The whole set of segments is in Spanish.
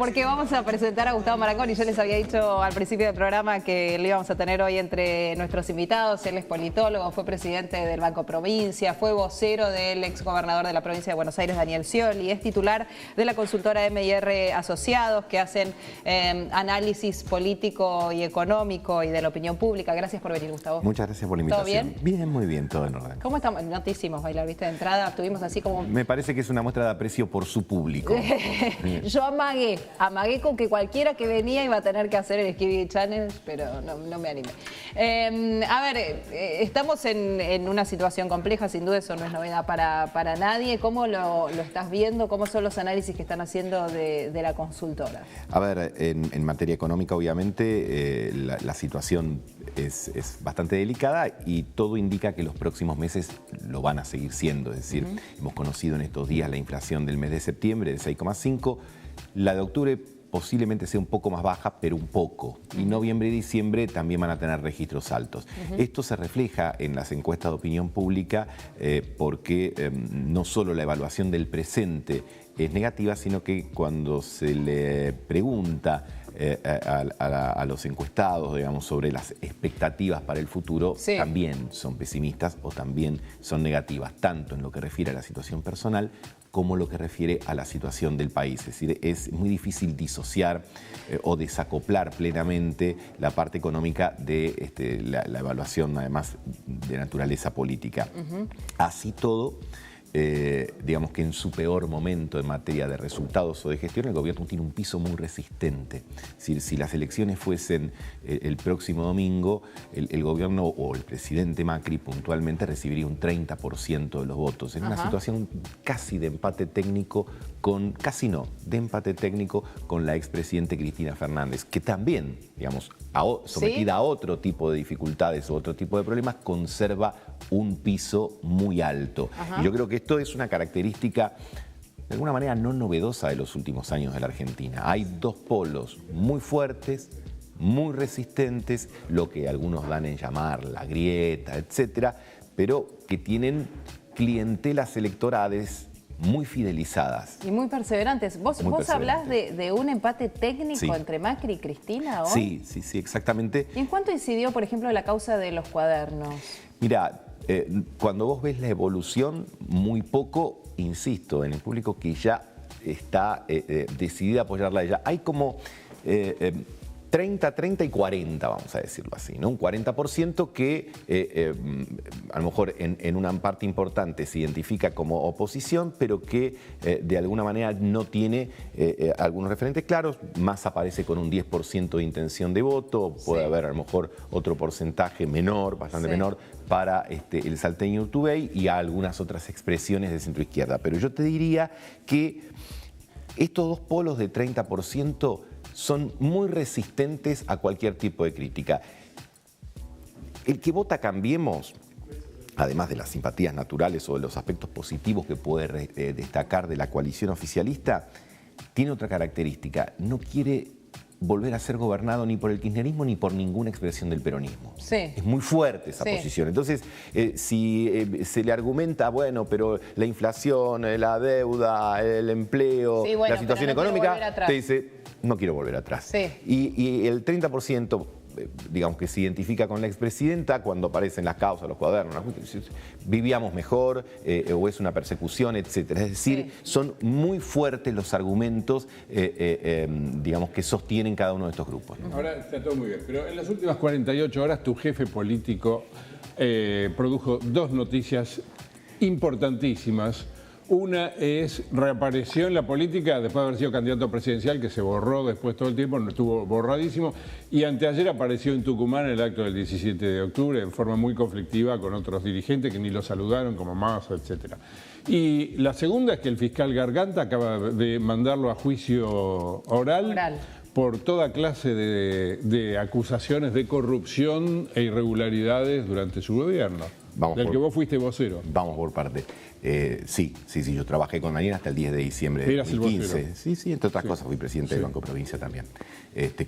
Porque vamos a presentar a Gustavo Marangoni. Yo les había dicho al principio del programa que lo íbamos a tener hoy entre nuestros invitados. Él es politólogo, fue presidente del Banco Provincia, fue vocero del exgobernador de la provincia de Buenos Aires, Daniel Scioli, es titular de la consultora M&R Asociados, que hacen análisis político y económico y de la opinión pública. Gracias por venir, Gustavo. Muchas gracias por la invitación. ¿Todo bien? Bien, muy bien, todo en orden. ¿Cómo estamos? No te hicimos bailar, ¿viste? De entrada tuvimos así como... Me parece que es una muestra de aprecio por su público. Yo amagué con que cualquiera que venía iba a tener que hacer el Skibi Challenge, pero no me animé. Estamos en una situación compleja, sin duda eso no es novedad para nadie. ¿Cómo lo estás viendo? ¿Cómo son los análisis que están haciendo de la consultora? A ver, en materia económica, obviamente, la situación es bastante delicada y todo indica que los próximos meses lo van a seguir siendo. Es decir, hemos conocido en estos días la inflación del mes de septiembre de 6,5%. La de octubre posiblemente sea un poco más baja, pero un poco. Y noviembre y diciembre también van a tener registros altos. Esto se refleja en las encuestas de opinión pública porque no solo la evaluación del presente es negativa, sino que cuando se le pregunta a los encuestados, digamos, sobre las expectativas para el futuro, sí, también son pesimistas o también son negativas, tanto en lo que refiere a la situación personal como lo que refiere a la situación del país. Es decir, es muy difícil disociar o desacoplar plenamente la parte económica de la evaluación, además, de naturaleza política. Así todo, digamos que en su peor momento en materia de resultados o de gestión, el gobierno tiene un piso muy resistente. Es decir, si las elecciones fuesen el próximo domingo, el gobierno o el presidente Macri puntualmente recibiría un 30% de los votos. En una situación casi de empate técnico con, de empate técnico con la expresidente Cristina Fernández, que también, digamos, sometida a otro tipo de dificultades o otro tipo de problemas, conserva un piso muy alto. Y yo creo que esto es una característica de alguna manera no novedosa de los últimos años de la Argentina. Hay dos polos muy fuertes, muy resistentes, lo que algunos dan en llamar la grieta, etcétera, pero que tienen clientelas electorales muy fidelizadas. Y muy perseverantes. ¿Vos hablás de un empate técnico entre Macri y Cristina hoy? Sí, exactamente. ¿Y en cuánto incidió, por ejemplo, la causa de los cuadernos? Mira, cuando vos ves la evolución, muy poco, insisto, en el público que ya está decidido a apoyarla a ella. Hay como 30, 30 y 40, vamos a decirlo así, ¿no? Un 40% que a lo mejor en una parte importante se identifica como oposición, pero que de alguna manera no tiene algunos referentes claros. Más aparece con un 10% de intención de voto, puede haber a lo mejor otro porcentaje menor, bastante menor, para el salteño Urtubey y algunas otras expresiones de centroizquierda. Pero yo te diría que estos dos polos de 30% son muy resistentes a cualquier tipo de crítica. El que vota Cambiemos, además de las simpatías naturales o de los aspectos positivos que puede destacar de la coalición oficialista, tiene otra característica: no quiere volver a ser gobernado ni por el kirchnerismo ni por ninguna expresión del peronismo. Es muy fuerte esa posición. Entonces, si se le argumenta, bueno, pero la inflación, la deuda, el empleo, la situación económica, te dice, no quiero volver atrás. Y el 30%, digamos, que se identifica con la expresidenta, cuando aparecen las causas, los cuadernos, vivíamos mejor, o es una persecución, etcétera. Es decir, son muy fuertes los argumentos, digamos, que sostienen cada uno de estos grupos. Ahora está todo muy bien, pero en las últimas 48 horas tu jefe político produjo dos noticias importantísimas. Una es, reapareció en la política después de haber sido candidato presidencial, que se borró después todo el tiempo, no estuvo borradísimo, y anteayer apareció en Tucumán en el acto del 17 de octubre en forma muy conflictiva con otros dirigentes que ni lo saludaron, como Massa, etc. Y la segunda es que el fiscal Garganta acaba de mandarlo a juicio oral. Por toda clase de acusaciones de corrupción e irregularidades durante su gobierno, del que vos fuiste vocero. Vamos por parte. Sí, yo trabajé con Daniel hasta el 10 de diciembre de 2015. Sí, entre otras cosas fui presidente del Banco Provincia también.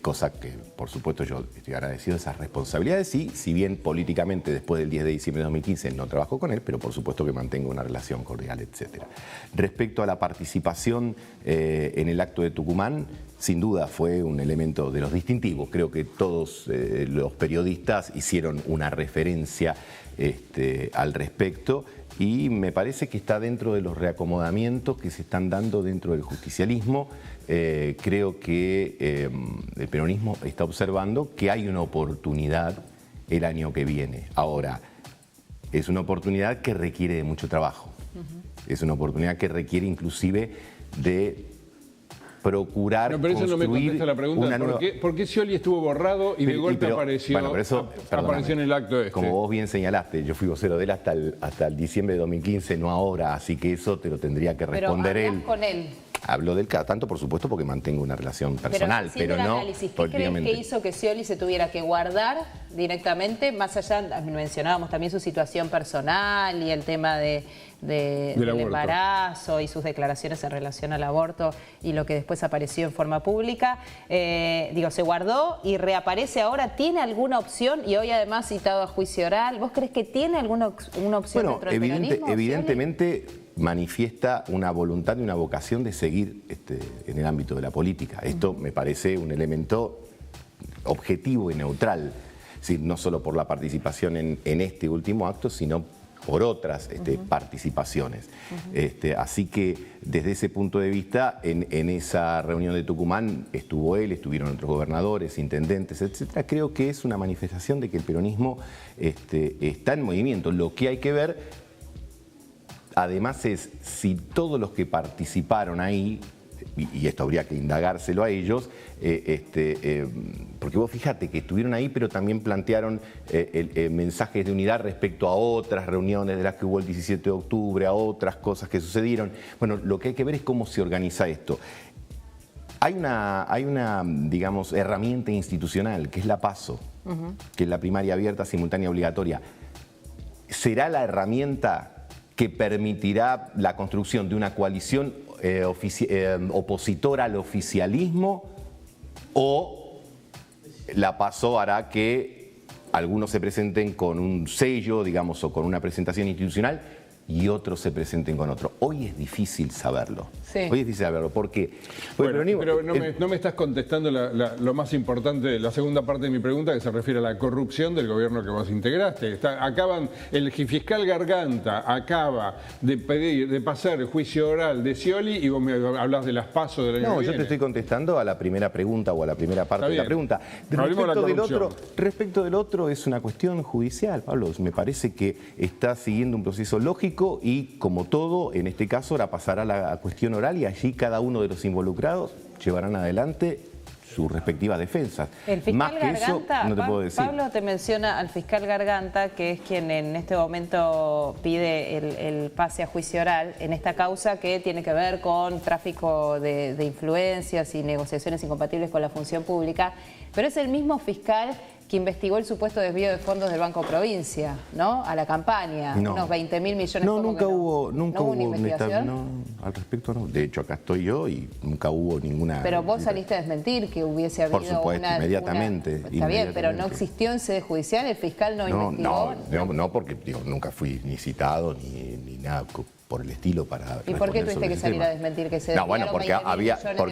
Cosa que, por supuesto, yo estoy agradecido de esas responsabilidades. Y si bien políticamente después del 10 de diciembre de 2015 no trabajo con él, pero por supuesto que mantengo una relación cordial, etc. Respecto a la participación en el acto de Tucumán, sin duda fue un elemento de los distintivos. Creo que todos los periodistas hicieron una referencia al respecto y me parece que está dentro de los reacomodamientos que se están dando dentro del justicialismo. Creo que el peronismo está observando que hay una oportunidad el año que viene. Ahora, es una oportunidad que requiere de mucho trabajo. Es una oportunidad que requiere inclusive de procurar pero eso no me construir contesta la pregunta. una nueva... ¿Por qué Scioli estuvo borrado y de golpe apareció, bueno, pero eso, apareció en el acto este? Como vos bien señalaste, yo fui vocero de él hasta el diciembre de 2015, no ahora, así que eso te lo tendría que responder pero él. Con él. Hablo del cada tanto, por supuesto, porque mantengo una relación personal, pero no análisis, ¿qué crees que hizo que Scioli se tuviera que guardar directamente, más allá, mencionábamos también su situación personal y el tema del embarazo y sus declaraciones en relación al aborto y lo que después apareció en forma pública? Se guardó y reaparece ahora. ¿Tiene alguna opción? Y hoy además citado a juicio oral. ¿Vos crees que tiene alguna opción dentro del peronismo? Evidentemente manifiesta una voluntad y una vocación de seguir en el ámbito de la política. Esto me parece un elemento objetivo y neutral, ¿sí? No solo por la participación en este último acto, sino por otras participaciones. Así que desde ese punto de vista, en esa reunión de Tucumán estuvo él, estuvieron otros gobernadores, intendentes, etcétera. Creo que es una manifestación de que el peronismo está en movimiento. Lo que hay que ver, además, es si todos los que participaron ahí, y esto habría que indagárselo a ellos, porque vos fíjate que estuvieron ahí, pero también plantearon mensajes de unidad respecto a otras reuniones de las que hubo el 17 de octubre, a otras cosas que sucedieron. Bueno, lo que hay que ver es cómo se organiza esto. Hay una, digamos, herramienta institucional, que es la PASO, que es la primaria abierta, simultánea, obligatoria. ¿Será la herramienta que permitirá la construcción de una coalición opositora al oficialismo, o la PASO hará que algunos se presenten con un sello, digamos, o con una presentación institucional y otros se presenten con otro? Hoy es difícil saberlo. Sí. Hoy es difícil saberlo. ¿Por qué? Bueno, pero no me estás contestando lo más importante, la segunda parte de mi pregunta, que se refiere a la corrupción del gobierno que vos integraste. El fiscal Garganta acaba de pasar el juicio oral de Scioli y vos me hablás de las PASO del año que viene. No, yo te estoy contestando a la primera pregunta o a la primera parte de la pregunta. Respecto del otro es una cuestión judicial, Pablo. Me parece que está siguiendo un proceso lógico y, como todo, en este caso ahora pasará a la cuestión oral y allí cada uno de los involucrados llevarán adelante sus respectivas defensas. El fiscal Más que Garganta, eso, no te puedo decir. Pablo te menciona al fiscal Garganta, que es quien en este momento pide el pase a juicio oral en esta causa que tiene que ver con tráfico de influencias y negociaciones incompatibles con la función pública, pero es el mismo fiscal que investigó el supuesto desvío de fondos del Banco Provincia, ¿no? A la campaña, unos 20.000 millones. No, nunca hubo una investigación. Al respecto no. De hecho, acá estoy yo y nunca hubo ninguna... Pero vos saliste a desmentir que hubiese habido Por supuesto, inmediatamente. Está bien, pero no existió en sede judicial, el fiscal no investigó. No, porque nunca fui ni citado ni nada por el estilo para... ¿Y por qué tuviste que salir a desmentir que se bueno, porque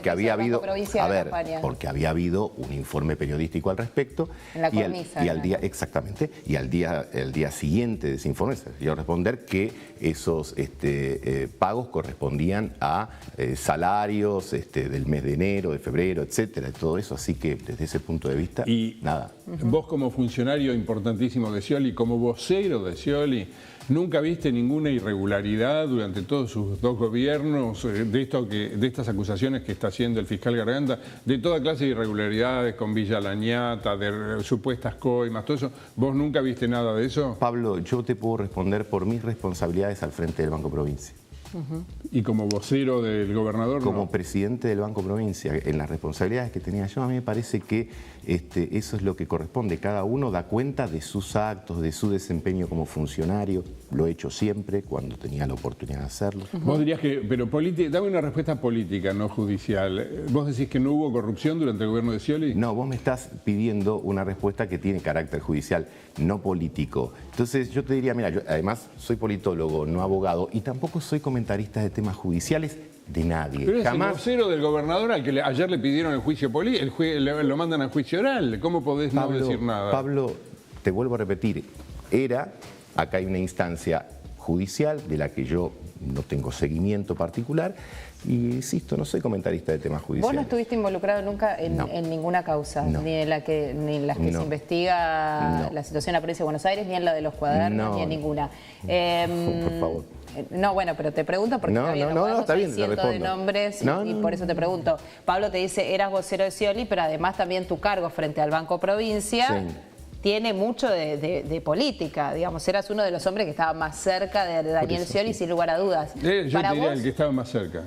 había habido un informe periodístico al respecto. En la cornisa. Y al día, exactamente, y el día siguiente de ese informe se dio a responder que esos pagos correspondían a salarios del mes de enero, de febrero, etcétera, todo eso. Así que desde ese punto de vista, nada. Vos, como funcionario importantísimo de Scioli, como vocero de Scioli, ¿nunca viste ninguna irregularidad durante todos sus dos gobiernos de estas acusaciones que está haciendo el fiscal Garganta? De toda clase de irregularidades con Villa La Ñata, de supuestas coimas, todo eso. ¿Vos nunca viste nada de eso? Pablo, yo te puedo responder por mis responsabilidades al frente del Banco Provincia. ¿Y como vocero del gobernador? Como presidente del Banco Provincia, en las responsabilidades que tenía yo, a mí me parece que eso es lo que corresponde. Cada uno da cuenta de sus actos, de su desempeño como funcionario. Lo he hecho siempre cuando tenía la oportunidad de hacerlo. Vos dirías que, pero dame una respuesta política, no judicial. ¿Vos decís que no hubo corrupción durante el gobierno de Scioli? No, vos me estás pidiendo una respuesta que tiene carácter judicial, no político. Entonces yo te diría, mira, yo además soy politólogo, no abogado, y tampoco soy comentarista de temas judiciales, de nadie. Pero es Jamás. el vocero del gobernador al que ayer le pidieron el juicio político, lo mandan al juicio oral. ¿Cómo podés no decir nada? Pablo, te vuelvo a repetir, acá hay una instancia judicial de la que yo no tengo seguimiento particular y, insisto, no soy comentarista de temas judiciales. ¿Vos no estuviste involucrado nunca en ninguna causa? No. Ni en las que se investiga la situación en la provincia de Buenos Aires, ni en la de los cuadernos, ni en ninguna. Por favor. No, bueno, pero te pregunto porque está bien, hay cientos de nombres y por eso te pregunto. Pablo te dice, eras vocero de Scioli, pero además también tu cargo frente al Banco Provincia tiene mucho de política, digamos. Eras uno de los hombres que estaba más cerca de Daniel Scioli, sin lugar a dudas. Yo diría el que estaba más cerca.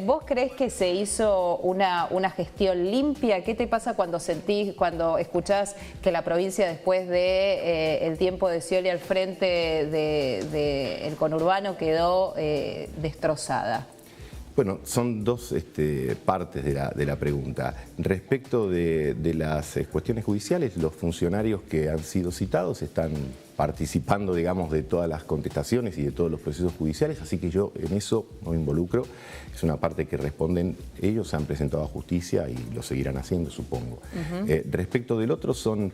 ¿Vos creés que se hizo una gestión limpia? ¿Qué te pasa cuando escuchás que la provincia, después de el tiempo de Scioli al frente del conurbano, quedó destrozada? Bueno, son dos partes de la pregunta. Respecto de las cuestiones judiciales, los funcionarios que han sido citados están participando, digamos, de todas las contestaciones y de todos los procesos judiciales, así que yo en eso no me involucro. Es una parte que responden ellos, se han presentado a justicia y lo seguirán haciendo, supongo. Respecto del otro son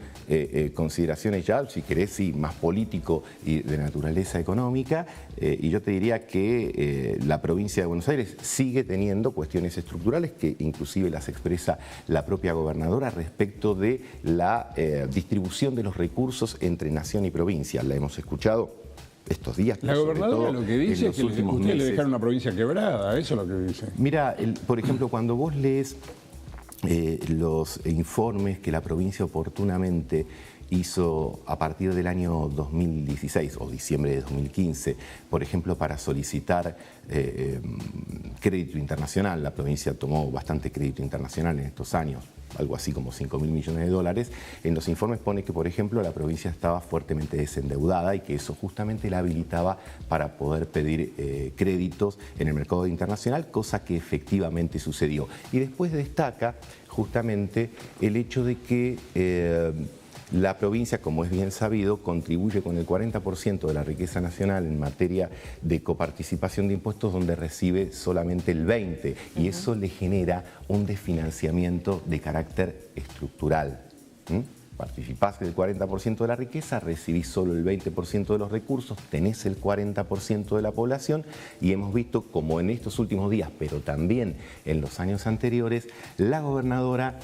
consideraciones ya, si querés, sí, más político y de naturaleza económica, y yo te diría que la provincia de Buenos Aires sigue teniendo cuestiones estructurales que inclusive las expresa la propia gobernadora respecto de la distribución de los recursos entre nación y provincia. La hemos escuchado estos días. La gobernadora lo que dice es que ustedes le dejaron una provincia quebrada, eso es lo que dice. Mira, por ejemplo, cuando vos lees los informes que la provincia oportunamente hizo a partir del año 2016 o diciembre de 2015, por ejemplo, para solicitar crédito internacional. La provincia tomó bastante crédito internacional en estos años, algo así como 5.000 millones de dólares. En los informes pone que, por ejemplo, la provincia estaba fuertemente desendeudada y que eso justamente la habilitaba para poder pedir créditos en el mercado internacional, cosa que efectivamente sucedió. Y después destaca justamente el hecho de que la provincia, como es bien sabido, contribuye con el 40% de la riqueza nacional en materia de coparticipación de impuestos, donde recibe solamente el 20%, y eso le genera un desfinanciamiento de carácter estructural. Participás del 40% de la riqueza, recibís solo el 20% de los recursos, tenés el 40% de la población, y hemos visto como en estos últimos días, pero también en los años anteriores, la gobernadora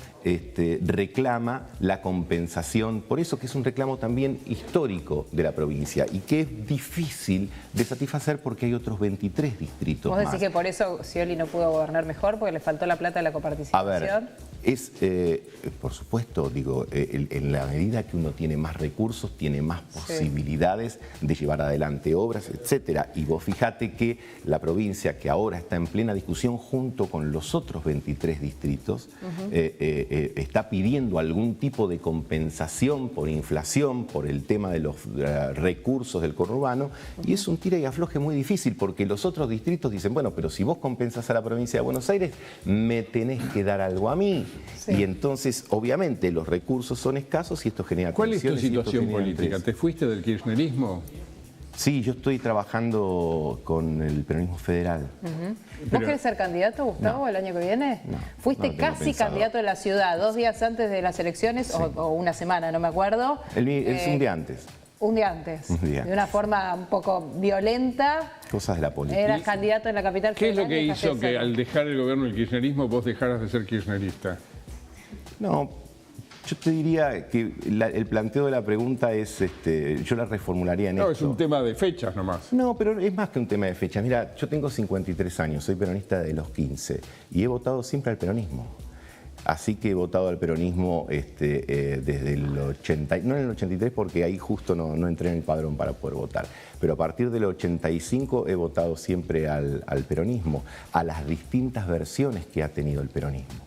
reclama la compensación, por eso que es un reclamo también histórico de la provincia y que es difícil de satisfacer porque hay otros 23 distritos ¿Vos decís más. que por eso Scioli no pudo gobernar mejor, porque le faltó la plata de la coparticipación? A ver, por supuesto, digo, en la medida que uno tiene más recursos, tiene más posibilidades de llevar adelante obras, etcétera. Y vos fijate que la provincia, que ahora está en plena discusión junto con los otros 23 distritos, está pidiendo algún tipo de compensación por inflación, por el tema de los recursos del conurbano, y es un tira y afloje muy difícil, porque los otros distritos dicen, bueno, pero si vos compensás a la provincia de Buenos Aires, me tenés que dar algo a mí. Y entonces, obviamente, los recursos son escasos y esto genera ¿Cuál es tu tensiones y esto situación genera política? interés. ¿Te fuiste del kirchnerismo? Sí, yo estoy trabajando con el peronismo federal. ¿Vos querés ser candidato, Gustavo, el año que viene? No, Fuiste no lo tengo casi pensado. candidato de la ciudad, 2 días antes de las elecciones, o una semana, no me acuerdo. Es un día antes. Un día antes, Un día de una forma un poco violenta. Cosas de la política. Eras candidato en la capital ¿Qué es lo federal que y hizo dejaste de que serlo? al dejar el gobierno del kirchnerismo vos dejaras de ser kirchnerista? No, yo te diría que el planteo de la pregunta es, yo la reformularía en No, esto. es un tema de fechas nomás. No, pero es más que un tema de fecha. Mira, yo tengo 53 años, soy peronista de los 15 y he votado siempre al peronismo. Así que he votado al peronismo desde el 80, no en el 83 porque ahí justo no entré en el padrón para poder votar, pero a partir del 85 he votado siempre al peronismo, a las distintas versiones que ha tenido el peronismo.